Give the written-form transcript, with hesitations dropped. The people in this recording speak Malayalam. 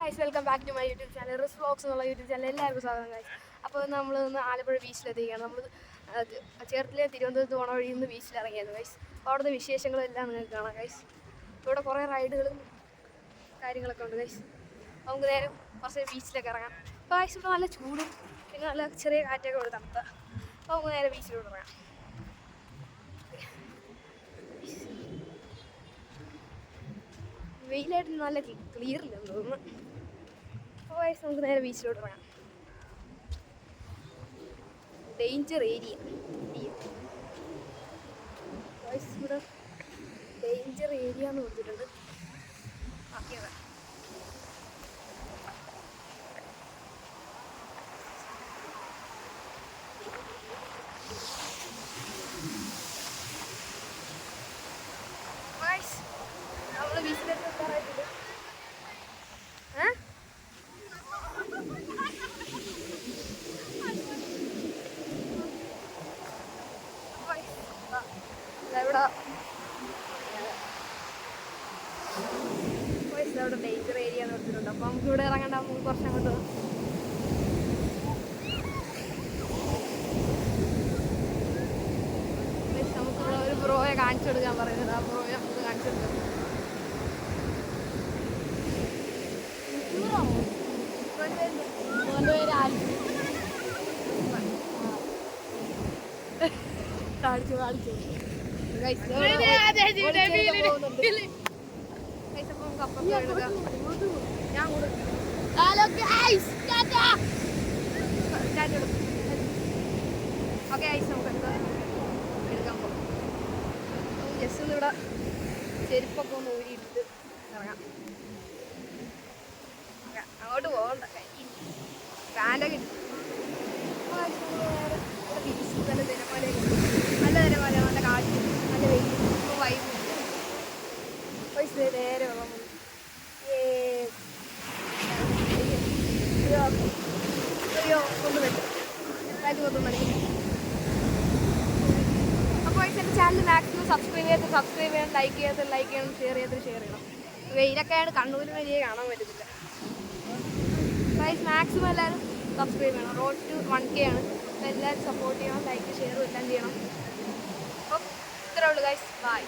Guys welcome back to my YouTube channel Riz vlogs എന്നുള്ള യൂട്യൂബ് ചാനൽ എല്ലാവർക്കും സ്വാഗതം ഗൈസ്. അപ്പോൾ നമ്മൾ ഇന്ന് ആലപ്പുഴ ബീച്ചിലെത്തിക്കുകയാണ്. നമ്മൾ ചേർത്തല തിരുവനന്തപുരത്ത് പോണ വഴി ഇന്ന് ബീച്ചിലിറങ്ങിയായിരുന്നു ഗൈസ്. അപ്പോൾ അവിടുത്തെ വിശേഷങ്ങളും എല്ലാം നിങ്ങൾക്ക് കാണാം ഗൈസ്. ഇവിടെ കുറേ റൈഡുകളും കാര്യങ്ങളൊക്കെ ഉണ്ട് ഗൈസ്. നമുക്ക് നേരെ കുറച്ച് ബീച്ചിലൊക്കെ ഇറങ്ങാം. അപ്പോൾ ഗൈസ് ഇവിടെ നല്ല ചൂടും പിന്നെ നല്ല ചെറിയ കാറ്റൊക്കെ ഉണ്ട് തണുത്ത. അപ്പോൾ നമുക്ക് നേരെ ബീച്ചിലോട്ട് ഇറങ്ങാം. വെയിലായിട്ട് നല്ല ക്ലിയർ ഇല്ലെന്ന് തോന്നുന്നു. അപ്പോൾ ഗൈസ് നമുക്ക് നേരെ ബീച്ചിലോട്ട് ഇറങ്ങാം. ഡേഞ്ചർ ഏരിയ ഗൈസ്, ഇവിടെ ഡേഞ്ചർ ഏരിയ എന്ന് കൊടുത്തിട്ടുണ്ട്. ഓക്കെ ഗൈസ്, നമ്മൾ ബീച്ചിലേക്ക് എത്താറായിട്ടുണ്ട്. ഇവിടെ ഡേഞ്ചർ ഏരിയ എന്ന് കൊടുത്തിട്ടുണ്ട്. അപ്പോൾ നമുക്ക് ഇവിടെ ഇറങ്ങണ്ട, നമുക്ക് കുറച്ച് അങ്ങോട്ട് നമുക്കിവിടെ ഒരു ബ്രോയെ കാണിച്ചു കൊടുക്കാൻ പറയുന്നത്. ആ ബ്രോയെ നമുക്ക് കാണിച്ചു കൊടുക്കാം. കാണിച്ചു കാണിച്ചു ഞാൻ ഓക്കെ ഐസ് നമുക്ക് എന്താ എടുക്കാൻ പോകും. ജസ്റ്റ് ഒന്ന് ഇവിടെ ചെരുപ്പൊക്കെ ഒന്ന് ഊരിയിട്ട് ഇറങ്ങാം. അങ്ങോട്ട് പോകണ്ട, പാൻ്റൊക്കെ ഇട്ടു. നല്ല തിരമാല, നല്ല തിരമാല, നല്ല കാറ്റ്, നല്ല വെയിൽ, ഇപ്പോൾ വൈബ് പൈസ നേരെ വെള്ളം വന്നു. അയ്യോ ഒന്ന് പറ്റും കാറ്റ് കൊന്നു മതി. അപ്പോൾ എൻ്റെ ചാനൽ മാക്സിമം സബ്സ്ക്രൈബ് ചെയ്യണം, ലൈക്ക് ചെയ്യണം, ഷെയർ ചെയ്യണം. വെയിലൊക്കെയാണ് കണ്ണൂർ വലിയ കാണാൻ പറ്റുന്നില്ല. ഗൈസ് മാക്സിമം എല്ലാവരും സബ്സ്ക്രൈബ് ചെയ്യണം. റോഡ് ടു 1K ആണ്. അപ്പോൾ എല്ലാവരും സപ്പോർട്ട് ചെയ്യണം, ലൈക്ക് ഷെയറും എല്ലാം ചെയ്യണം. അപ്പോൾ ഇത്രേ ഉള്ളൂ ഗൈസ്, ബൈ.